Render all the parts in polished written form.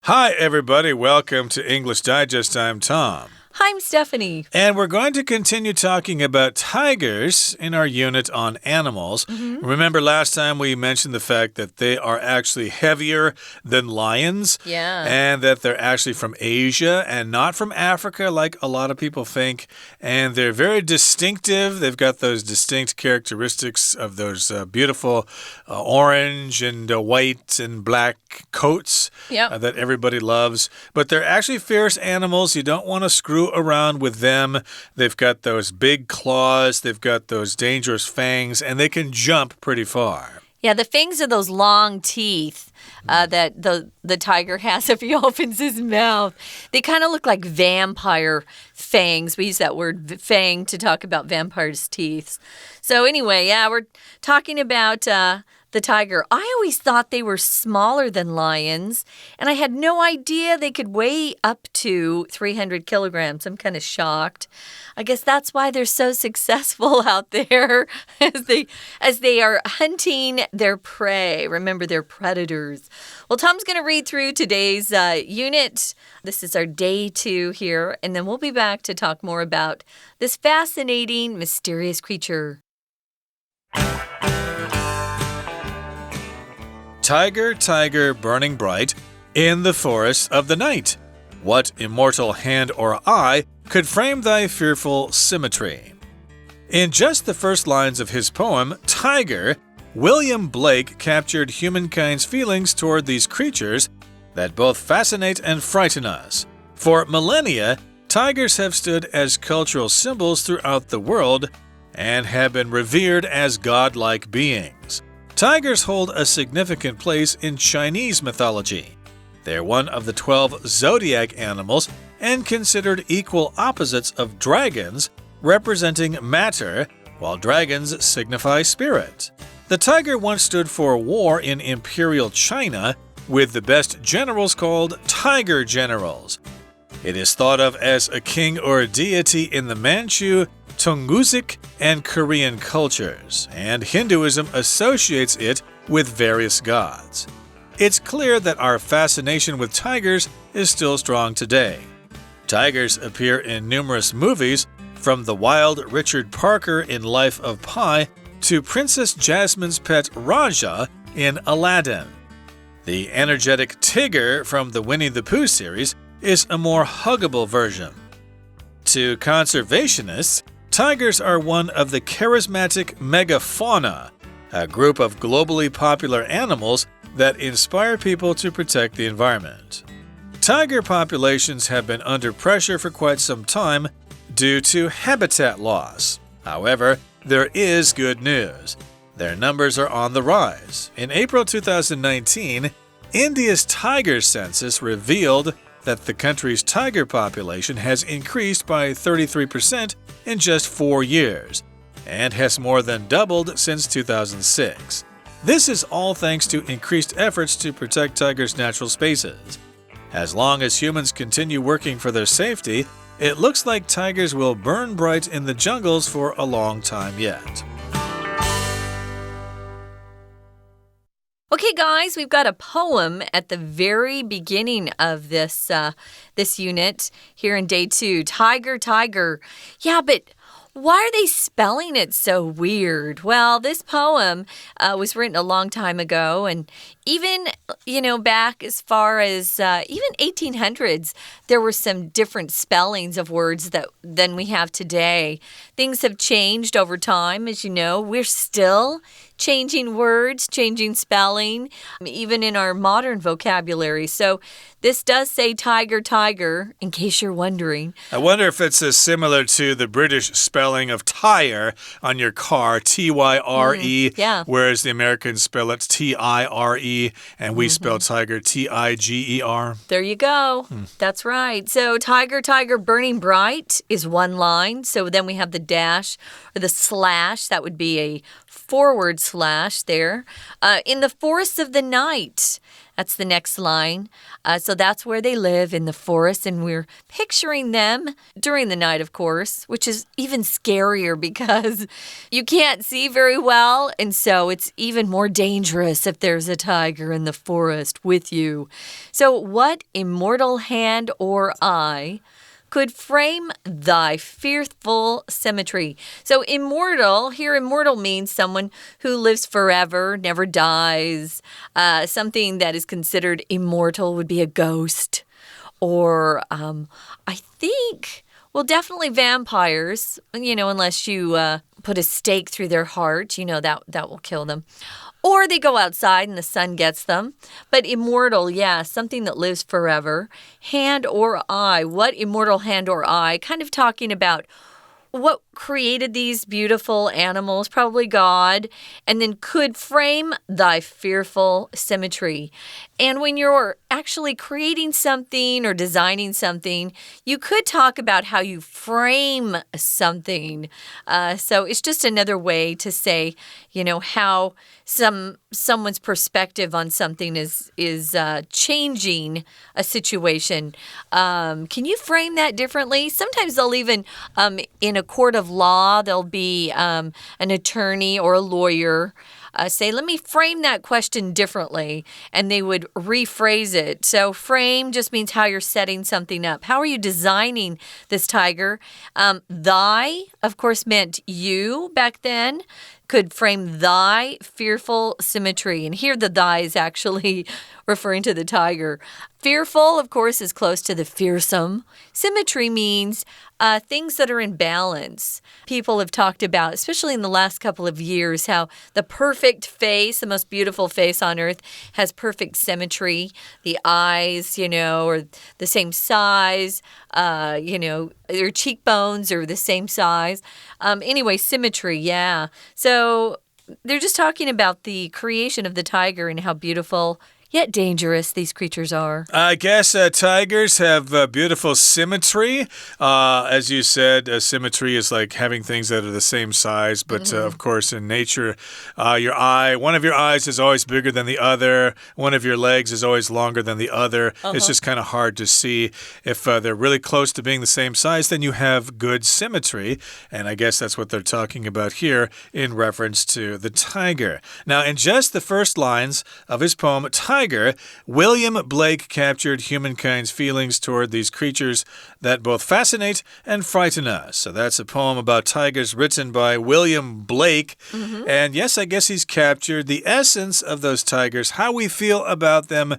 Hi, everybody. Welcome to English Digest. I'm Tom. Hi, I'm Stephanie. And we're going to continue talking about tigers in our unit on animals. Remember last time we mentioned the fact that they are actually heavier than lions. Yeah. And that they're actually from Asia and not from Africa like a lot of people think. And they're very distinctive. They've got those distinct characteristics of those beautiful orange and white and black coats that everybody loves. But they're actually fierce animals. You don't want to screw around with them. They've got those big claws, they've got those dangerous fangs, and they can jump pretty far. Yeah, the fangs are those long teeth that the tiger has if he opens his mouth. They kind of look like vampire fangs. We use that word fang to talk about vampires' teeth. So anyway, yeah, we're talking about the tiger. I always thought they were smaller than lions, and I had no idea they could weigh up to 300 kilograms. I'm kind of shocked. I guess that's why they're so successful out there as they are hunting their prey. Remember, they're predators. Well, Tom's going to read through today's unit. This is our day 2 here, and then we'll be back to talk more about this fascinating, mysterious creature. Tiger, tiger, burning bright in the forest of the night. What immortal hand or eye could frame thy fearful symmetry? In just the first lines of his poem, Tiger, William Blake captured humankind's feelings toward these creatures that both fascinate and frighten us. For millennia, tigers have stood as cultural symbols throughout the world and have been revered as godlike beings. Tigers hold a significant place in Chinese mythology. They're one of the 12 zodiac animals and considered equal opposites of dragons, representing matter, while dragons signify spirit. The tiger once stood for war in imperial China, with the best generals called tiger generals. It is thought of as a king or deity in the Manchu, Tungusic, and Korean cultures, and Hinduism associates it with various gods. It's clear that our fascination with tigers is still strong today. Tigers appear in numerous movies, from the wild Richard Parker in Life of Pi to Princess Jasmine's pet Raja in Aladdin. The energetic Tigger from the Winnie the Pooh series is a more huggable version. To conservationists, tigers are one of the charismatic megafauna, a group of globally popular animals that inspire people to protect the environment. Tiger populations have been under pressure for quite some time due to habitat loss. However, there is good news. Their numbers are on the rise. In April 2019, India's tiger census revealed that the country's tiger population has increased by 33% in just 4 years and has more than doubled since 2006. This is all thanks to increased efforts to protect tigers' natural spaces. As long as humans continue working for their safety, it looks like tigers will burn bright in the jungles for a long time yet. Okay, guys, we've got a poem at the very beginning of this unit here in day 2. Tiger, tiger. Yeah, but why are they spelling it so weird? Well, this poem was written a long time ago, and even, back as far as even 1800s, there were some different spellings of words than we have today. Things have changed over time, as you know. We're still changing words, changing spelling, even in our modern vocabulary. So this does say tiger, tiger, in case you're wondering. I wonder if it's similar to the British spelling of tire on your car, T-Y-R-E, whereas the Americans spell it T-I-R-E, and we spell tiger T-I-G-E-R. There you go. That's right. So tiger, tiger, burning bright is one line. So then we have the dash or the slash. That would be a forward slash there. In the forest of the night. That's the next line. So that's where they live, in the forest, and we're picturing them during the night, of course, which is even scarier because you can't see very well, and so it's even more dangerous if there's a tiger in the forest with you. So what immortal hand or eye could frame thy fearful symmetry? So immortal, here immortal means someone who lives forever, never dies. Something that is considered immortal would be a ghost. Or I think, well, definitely vampires, unless you put a stake through their heart, that will kill them. Or they go outside and the sun gets them. But immortal, yeah, something that lives forever. Hand or eye, what immortal hand or eye? Kind of talking about what created these beautiful animals, probably God, and then could frame thy fearful symmetry. And when you're actually creating something or designing something, you could talk about how you frame something. So it's just another way to say, how someone's perspective on something is changing a situation. Can you frame that differently? Sometimes they'll even, in a court of law, there'll be an attorney or a lawyer say, let me frame that question differently, and they would rephrase it. So frame just means how you're setting something up. How are you designing this tiger? Thy, of course, meant you back then. Could frame thy fearful symmetry. And here the thy is actually referring to the tiger. Fearful, of course, is close to the fearsome. Symmetry means things that are in balance. People have talked about, especially in the last couple of years, how the perfect face, the most beautiful face on earth, has perfect symmetry. The eyes, are the same size. Their cheekbones are the same size. Anyway, symmetry, yeah. So they're just talking about the creation of the tiger and how beautiful yet dangerous these creatures are. I guess tigers have beautiful symmetry. As you said, symmetry is like having things that are the same size. But of course, in nature, one of your eyes is always bigger than the other. One of your legs is always longer than the other. It's just kind of hard to see. If they're really close to being the same size, then you have good symmetry. And I guess that's what they're talking about here in reference to the tiger. Now, in just the first lines of his poem, Tiger, William Blake captured humankind's feelings toward these creatures that both fascinate and frighten us. So that's a poem about tigers written by William Blake. And yes, I guess he's captured the essence of those tigers, how we feel about them.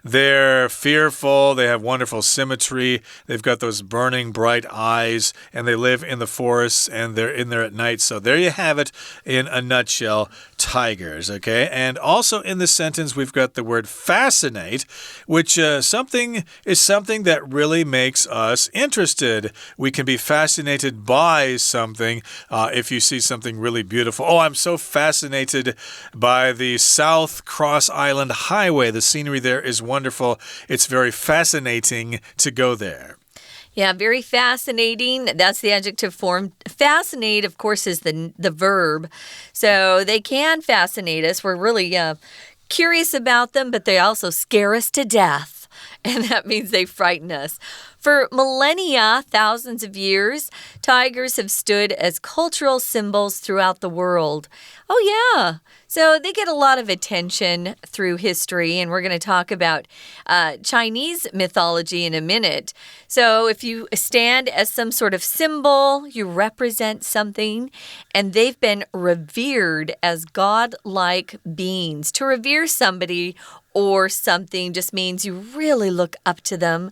They're fearful, they have wonderful symmetry, they've got those burning bright eyes, and they live in the forests, and they're in there at night. So there you have it in a nutshell, tigers, okay? And also in the sentence, we've got the word fascinate, which is something that really makes us interested. We can be fascinated by something if you see something really beautiful. Oh, I'm so fascinated by the South Cross Island Highway. The scenery there is wonderful. It's very fascinating to go there. Yeah, very fascinating. That's the adjective form. Fascinate, of course, is the verb. So they can fascinate us. We're really curious about them, but they also scare us to death. And that means they frighten us. For millennia, thousands of years, tigers have stood as cultural symbols throughout the world. Oh, yeah. So they get a lot of attention through history, and we're going to talk about Chinese mythology in a minute. So if you stand as some sort of symbol, you represent something, and they've been revered as godlike beings. To revere somebody or something just means you really look up to them.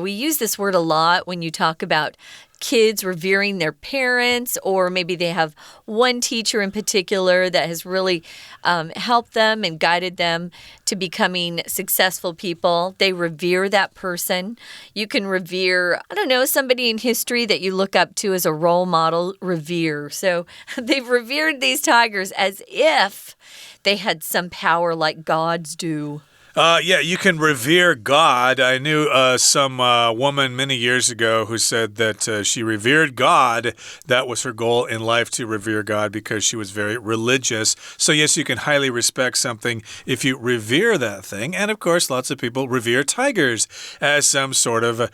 We use this word a lot when you talk about kids revering their parents, or maybe they have one teacher in particular that has really helped them and guided them to becoming successful people. They revere that person. You can revere, I don't know, somebody in history that you look up to as a role model, revere. So they've revered these tigers as if they had some power like gods do. Yeah, you can revere God. I knew some woman many years ago who said that she revered God. That was her goal in life, to revere God, because she was very religious. So yes, you can highly respect something if you revere that thing. And of course, lots of people revere tigers as some sort of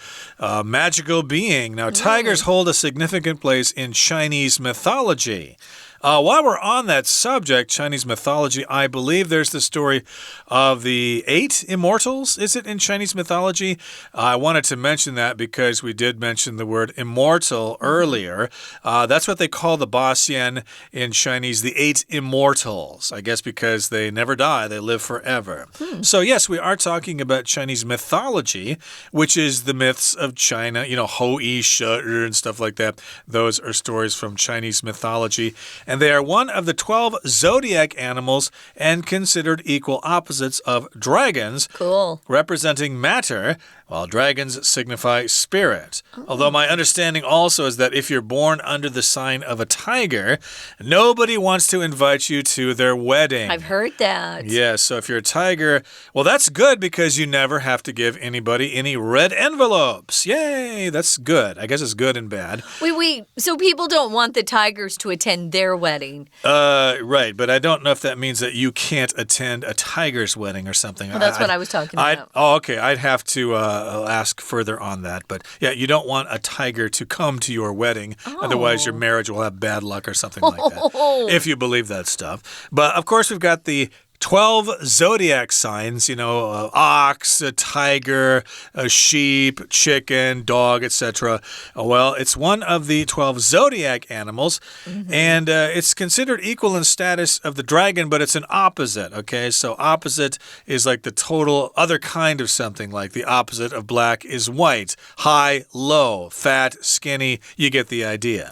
magical being. Now, tigers hold a significant place in Chinese mythology. While we're on that subject, Chinese mythology, I believe there's the story of the 8 immortals. Is it in Chinese mythology? I wanted to mention that because we did mention the word immortal earlier. That's what they call the Basian in Chinese, the 8 immortals. I guess because they never die, they live forever. So yes, we are talking about Chinese mythology, which is the myths of China, Hou Yi, She Ri, and stuff like that. Those are stories from Chinese mythology. And they are one of the 12 zodiac animals and considered equal opposites of dragons. Cool. Representing matter, while dragons signify spirit. Although my understanding also is that if you're born under the sign of a tiger, nobody wants to invite you to their wedding. I've heard that. Yeah, so if you're a tiger, well, that's good because you never have to give anybody any red envelopes. Yay, that's good. I guess it's good and bad. Wait. So people don't want the tigers to attend their wedding? Right, but I don't know if that means that you can't attend a tiger's wedding or something. Well, that's what I was talking about. Okay, I'd have to ask further on that. But yeah, you don't want a tiger to come to your wedding. Otherwise, your marriage will have bad luck or something like that. If you believe that stuff. But of course, we've got the 12 zodiac signs, ox, a tiger, a sheep, chicken, dog, etc. Well, it's one of the 12 zodiac animals, and it's considered equal in status of the dragon, but it's an opposite, okay? So opposite is like the total other kind of something, like the opposite of black is white, high, low, fat, skinny. You get the idea.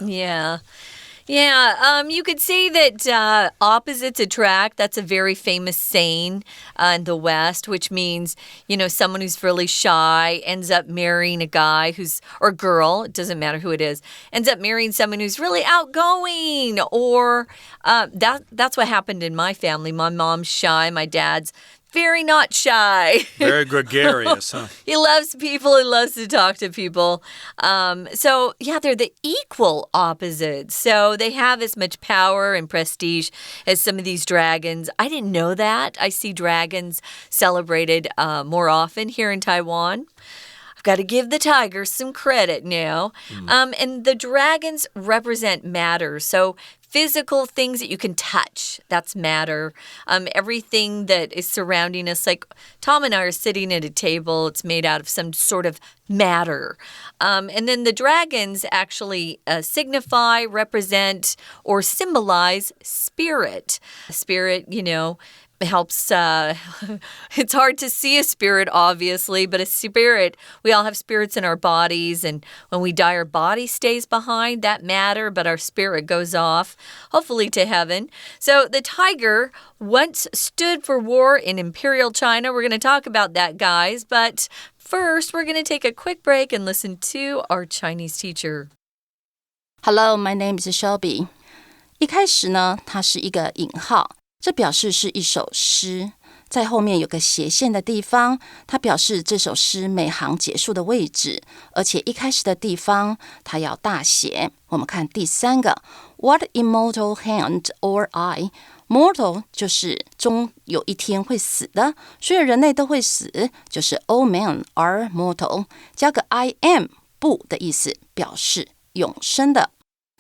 Yeah, you could say that opposites attract. That's a very famous saying in the West, which means, someone who's really shy ends up marrying a guy or girl, it doesn't matter who it is, ends up marrying someone who's really outgoing. Or that's what happened in my family. My mom's shy, my dad's very not shy. Very gregarious, huh? He loves people. He loves to talk to people. So, yeah, they're the equal opposites. So they have as much power and prestige as some of these dragons. I didn't know that. I see dragons celebrated more often here in Taiwan. I've got to give the tigers some credit now. And the dragons represent matter. So physical things that you can touch, that's matter. Everything that is surrounding us, like Tom and I are sitting at a table, it's made out of some sort of matter. And then the dragons actually signify, represent, or symbolize spirit. Spirit, helps it's hard to see a spirit, obviously, but a spirit, we all have spirits in our bodies, and when we die, our body stays behind, that matter, but our spirit goes off, hopefully to heaven. So the tiger once stood for war in Imperial China. We're going to talk about that, guys, but first we're going to take a quick break and listen to our Chinese teacher. Hello, my name is Shelby. 一开始呢，它是一个引号，这表示是一首诗，在后面有个斜线的地方，它表示这首诗每行结束的位置，而且一开始的地方它要大写。我们看第3个 What immortal hand or eye? Mortal 就是终有一天会死的，所有人类都会死，就是 all men are mortal， 加个 I am 不的意思，表示永生的。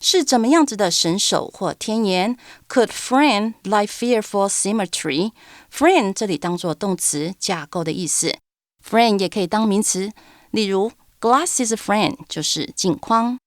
是怎么样子的神手或天言 ？Could frame like fearful symmetry? Frame 这里当作动词架构的意思 ，frame 也可以当名词，例如 glasses frame 就是镜框。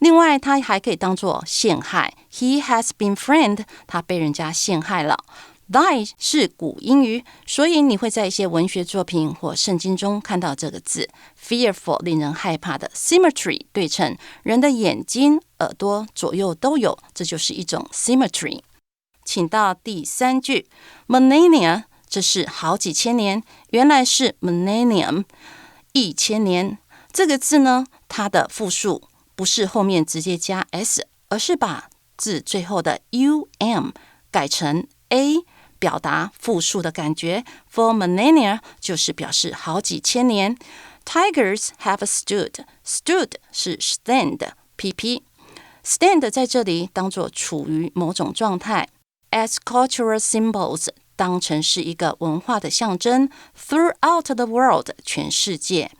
另外，它还可以当作陷害 ，He has been framed， 他被人家陷害了。Die 是古英语，所以你会在一些文学作品或圣经中看到这个字。Fearful 令人害怕的 ，Symmetry 对称，人的眼睛、耳朵左右都有，这就是一种 Symmetry。请到第3句 ，Millennia 这是好几千年，原来是 Millennium 1000年。这个字呢，它的复数不是后面直接加 s， 而是把字最后的 um 改成 a。表达复数的感觉。For millennia 就是表示好几千年。Tigers have stood. Stood 是 stand。PP。Stand 在这里当作处于某种状态。As cultural symbols 当成是一个文化的象征 throughout the world 全世界。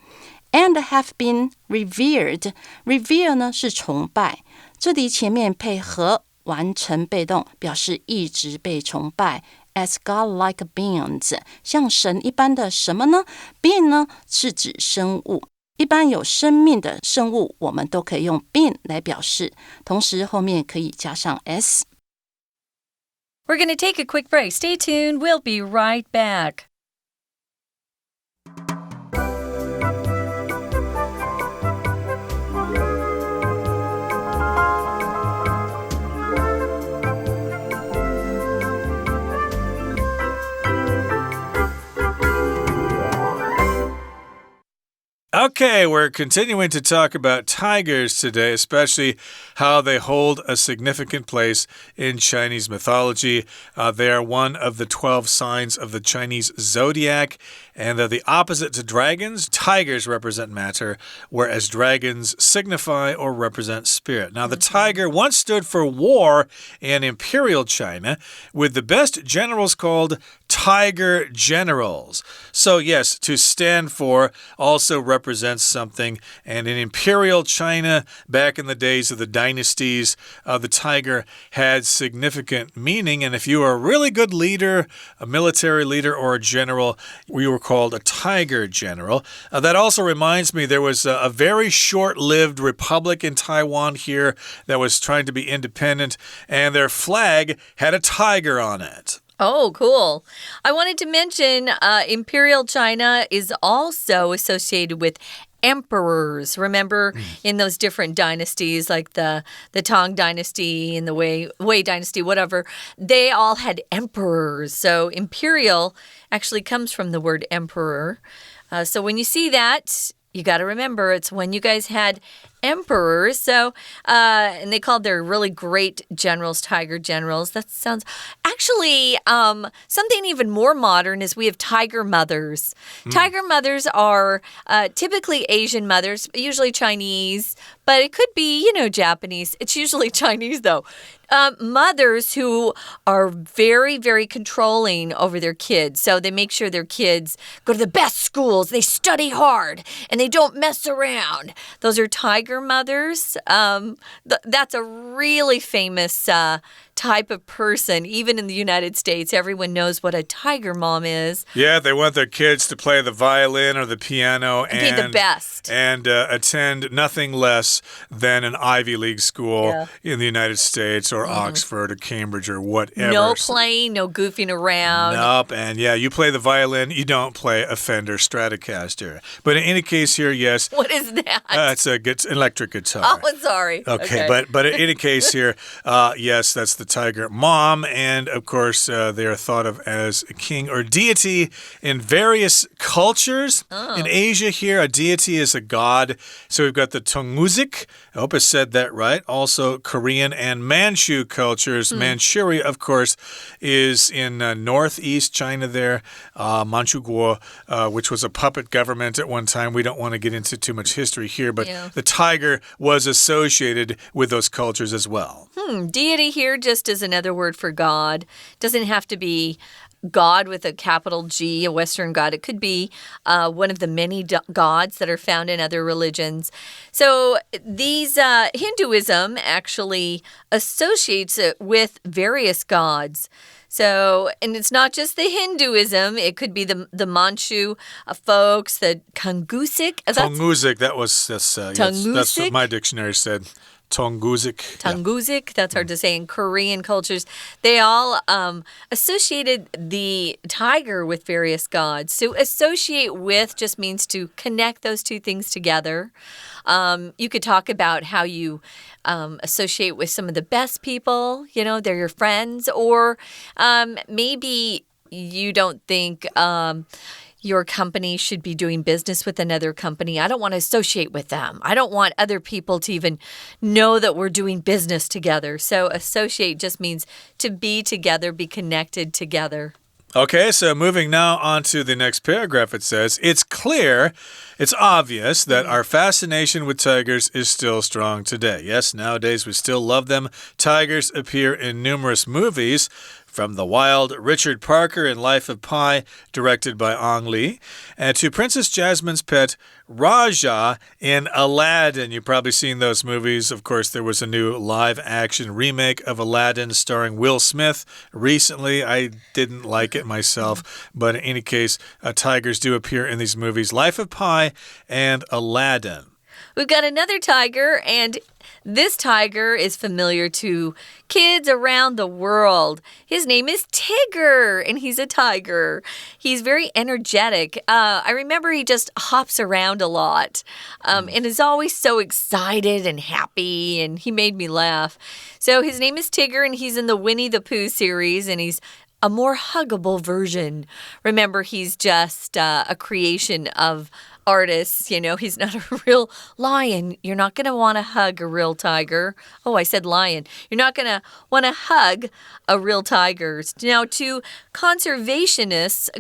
And have been revered. Revere 呢是崇拜，这里前面配合完成被动，表示一直被崇拜。As godlike beings 像神一般的什么呢？ Being 呢是指生物，一般有生命的生物我们都可以用 being 来表示，同时后面可以加上 s。We're going to take a quick break. Stay tuned. We'll be right back. Okay, we're continuing to talk about tigers today, especially how they hold a significant place in Chinese mythology. They are one of the 12 signs of the Chinese zodiac, and they're the opposite to dragons. Tigers represent matter, whereas dragons signify or represent spirit. Now, the tiger once stood for war in imperial China, with the best generals called tiger generals. So, yes, to stand for also represents something. And in imperial China, back in the days of the dynasties, the tiger had significant meaning. And if you were a really good leader, a military leader or a general, we were called a tiger general. That also reminds me, there was a very short-lived republic in Taiwan here that was trying to be independent, and their flag had a tiger on it. Oh, cool. I wanted to mention Imperial China is also associated with emperors. Remember in those different dynasties like the Tang dynasty and the Wei dynasty, whatever, they all had emperors. So imperial actually comes from the word emperor. So when you see that, you got to remember it's when you guys had emperors. So, and they called their really great generals tiger generals. That sounds actually something even more modern is we have tiger mothers. Tiger mothers are typically Asian mothers, usually Chinese, but it could be, Japanese. It's usually Chinese though. Mothers who are very, very controlling over their kids. So they make sure their kids go to the best schools, they study hard, and they don't mess around. Those are tiger mothers. That's a really famous type of person. Even in the United States, everyone knows what a tiger mom is. Yeah, they want their kids to play the violin or the piano and be the best. And attend nothing less than an Ivy League school in the United States or Oxford or Cambridge or whatever. No playing, no goofing around. Nope. And yeah, you play the violin, you don't play a Fender Stratocaster. But in any case here, yes. What is that? It's an electric guitar. Oh, sorry. Okay. But in any case here, yes, that's the tiger mom. And of course, they are thought of as a king or deity in various cultures. In Asia here, a deity is a god. So we've got the Tungusic. I hope I said that right. Also, Korean and Manchu cultures. Manchuria, of course, is in northeast China there. Manchukuo, which was a puppet government at one time. We don't want to get into too much history here, but the tiger was associated with those cultures as well. Deity here just is another word for God. Doesn't have to be God with a capital G, a Western God. It could be one of the many gods that are found in other religions. So these Hinduism actually associates it with various gods. So, and it's not just the Hinduism. It could be the Manchu folks, the Tungusic. Tungusic, that's what my dictionary said. Tungusic. Tungusic, that's hard to say. In Korean cultures, they all associated the tiger with various gods. So associate with just means to connect those two things together. You could talk about how you associate with some of the best people, they're your friends, or maybe you don't think your company should be doing business with another company. I don't want to associate with them. I don't want other people to even know that we're doing business together. So associate just means to be together, be connected together. Okay, so moving now on to the next paragraph, it says, it's clear, it's obvious that our fascination with tigers is still strong today. Yes, nowadays we still love them. Tigers appear in numerous movies, from the wild Richard Parker in Life of Pi, directed by Ang Lee, and to Princess Jasmine's pet Raja in Aladdin. You've probably seen those movies. Of course, there was a new live-action remake of Aladdin starring Will Smith recently. I didn't like it myself, but in any case, tigers do appear in these movies, Life of Pi and Aladdin. We've got another tiger, and this tiger is familiar to kids around the world. His name is Tigger, and he's a tiger. He's very energetic. I remember he just hops around a lot and is always so excited and happy, and he made me laugh. So his name is Tigger, and he's in the Winnie the Pooh series, and he's a more huggable version. Remember, he's just a creation of artists. You know, he's not a real lion. You're not going to want to hug a real tiger. Oh, I said lion. You're not going to want to hug a real tiger. Now, to conservationists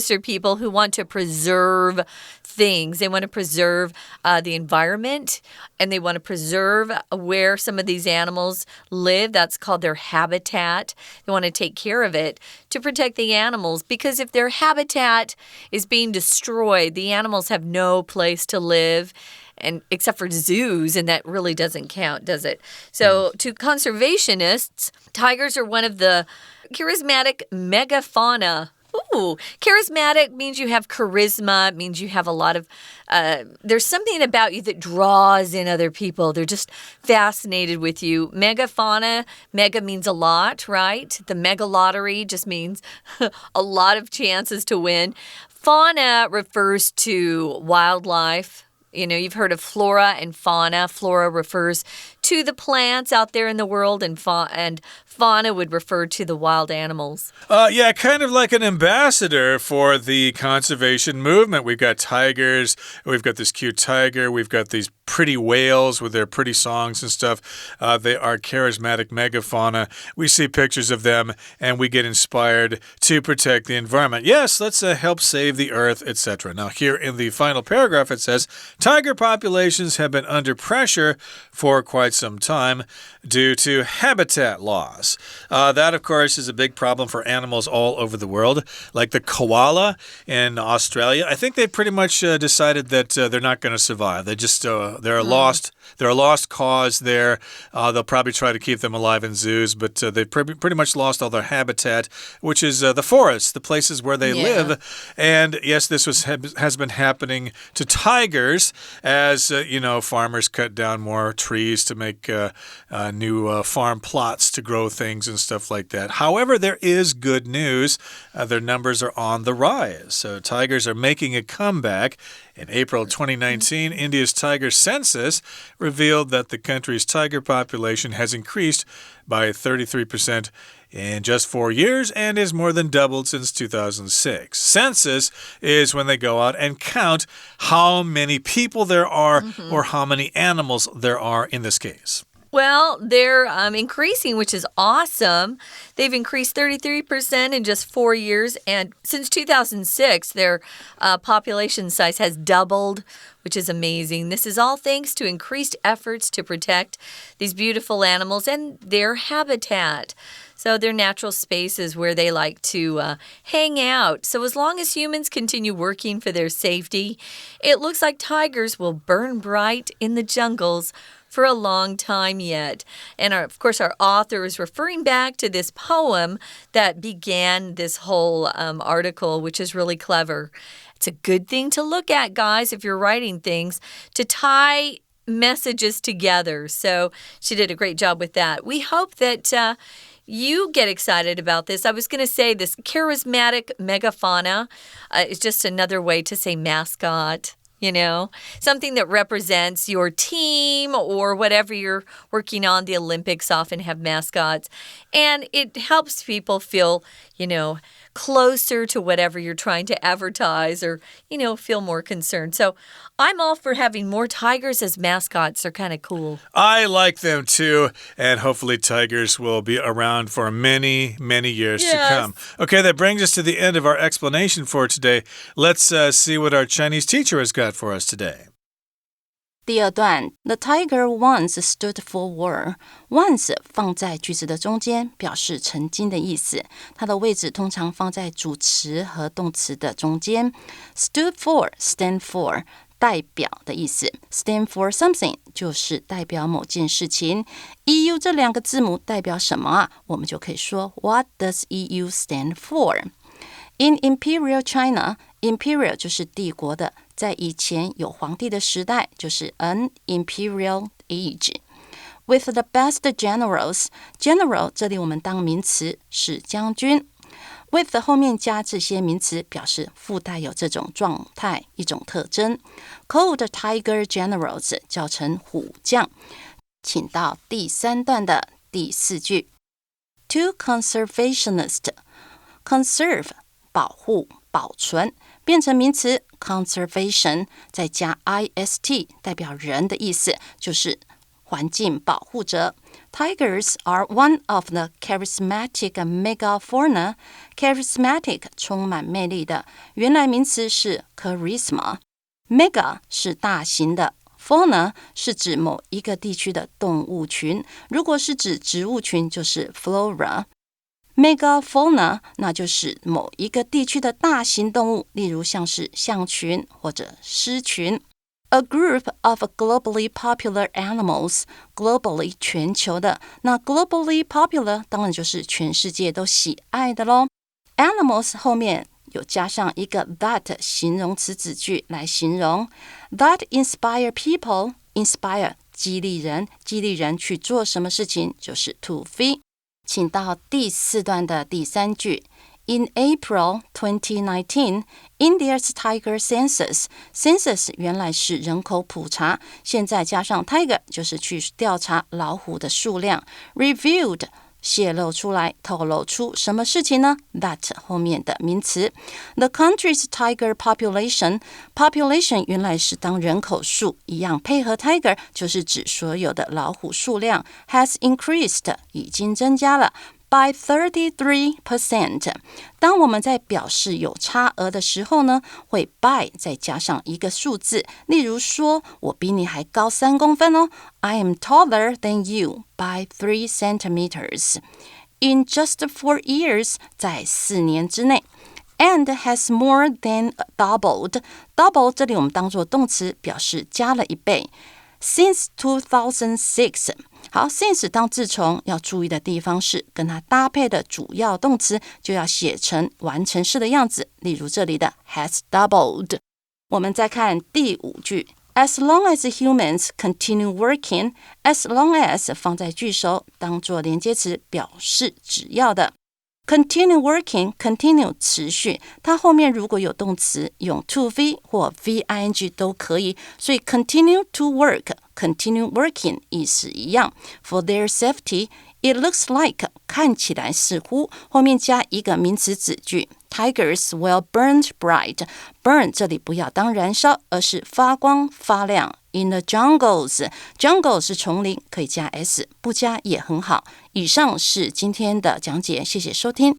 are people who want to preserve things. They want to preserve the environment, and they want to preserve where some of these animals live. That's called their habitat. They want to take care of it to protect the animals, because if their habitat is being destroyed, the animals have no place to live, and except for zoos, and that really doesn't count, does it? So to conservationists, tigers are one of the charismatic megafauna. Ooh, charismatic means you have charisma. It means you have a lot of, there's something about you that draws in other people. They're just fascinated with you. Megafauna, mega means a lot, right? The mega lottery just means a lot of chances to win. Fauna refers to wildlife. You know, you've heard of flora and fauna. Flora refers to the plants out there in the world, and fauna would refer to the wild animals. Yeah, kind of like an ambassador for the conservation movement. We've got tigers. We've got this cute tiger. We've got these pretty whales with their pretty songs and stuff. They are charismatic megafauna. We see pictures of them, and we get inspired to protect the environment. Yes, let's help save the earth, etc. Now, here in the final paragraph, it says, tiger populations have been under pressure for quite some time due to habitat loss. That, of course, is a big problem for animals all over the world, like the koala in Australia. I think they pretty much decided that they're not going to survive. They just they're a lost cause there. They'll probably try to keep them alive in zoos, but they've pretty much lost all their habitat, which is the forests, the places where they live. And yes, this has been happening to tigers as farmers cut down more trees to make new farm plots to grow things and stuff like that. However, there is good news. Their numbers are on the rise. So tigers are making a comeback. In April 2019, India's tiger census revealed that the country's tiger population has increased by 33% in just 4 years and is more than doubled since 2006. Census is when they go out and count how many people there are or how many animals there are in this case. Well, they're increasing, which is awesome. They've increased 33% in just 4 years. And since 2006, their population size has doubled, which is amazing. This is all thanks to increased efforts to protect these beautiful animals and their habitat. So their natural spaces where they like to hang out. So as long as humans continue working for their safety, it looks like tigers will burn bright in the jungles for a long time yet. And of course, our author is referring back to this poem that began this whole article, which is really clever. It's a good thing to look at, guys, if you're writing things, to tie messages together. So she did a great job with that. We hope that you get excited about this. I was going to say this charismatic megafauna is just another way to say mascot. Something that represents your team or whatever you're working on. The Olympics often have mascots, and it helps people feel, closer to whatever you're trying to advertise or, feel more concerned. So I'm all for having more tigers as mascots. They're kind of cool. I like them too, and hopefully tigers will be around for many, many years to come. Okay, that brings us to the end of our explanation for today. Let's see what our Chinese teacher has got for us today. 第二段 The tiger once stood for war. Once 放在句子的中间，表示曾经的意思。它的位置通常放在主词和动词的中间。Stood for, stand for 代表的意思。Stand for something 就是代表某件事情。EU 这两个字母代表什么啊？我们就可以说 What does EU stand for?In Imperial China, Imperial 就是帝国的，在以前有皇帝的时代，就是 an imperial age. With the best generals, general 这里我们当名词是将军。With 后面加这些名词，表示附带有这种状态，一种特征。Called tiger generals 叫成虎将。请到第三段的第四句。To conservationist, conserve保护、保存，变成名词 conservation， 再加 ist， 代表人的意思，就是环境保护者。Tigers are one of the charismatic megafauna. Charismatic 充满魅力的，原来名词是 charisma。Mega 是大型的。Fauna 是指某一个地区的动物群，如果是指植物群，就是 flora。Megafauna 那就是某一个地区的大型动物，例如像是象群或者狮群。A group of globally popular animals, globally 全球的，那 globally popular 当然就是全世界都喜爱的咯。Animals 后面有加上一个 that 形容词子句来形容 that inspire people, inspire 激励人，激励人去做什么事情，就是 to feed。请到第四段的第三句。In April 2019, India's tiger census. Census 原来是人口普查，现在加上 tiger 就是去调查老虎的数量。Revealed 泄露出来，透露出什么事情呢？ That 后面的名词。The country's tiger population. Population 原来是当人口数，一样配合 tiger 就是指所有的老虎数量 has increased 已经增加了。By 33%. 当我们在表示有差额的时候呢，会 by 再加上一个数字。例如说，我比你还高3公分哦。I am taller than you by 3 centimeters. In just 4 years, 在4年之内。And has more than doubled. Double 这里我们当作动词，表示加了1倍。Since 2006. 好 since 当自从要注意的地方是跟它搭配的主要动词就要写成完成式的样子，例如这里的 has doubled。 我们再看第5句。As long as humans continue working, as long as 放在句首当作连接词，表示只要的。Continue working, continue 持续，它后面如果有动词用 to v 或 ving 都可以，所以 continue to work, continue working 意思一样。For their safety, it looks like 看起来似乎后面加一个名词子句。Tigers will burn bright. Burn 这里不要当燃烧，而是发光发亮。In the jungles, jungle 是丛林，可以加 s， 不加也很好。以上是今天的讲解，谢谢收听。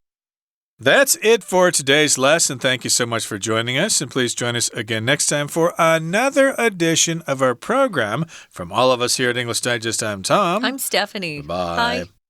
That's it for today's lesson. Thank you so much for joining us, and please join us again next time for another edition of our program. From all of us here at English Digest, I'm Tom. I'm Stephanie. Bye. Bye.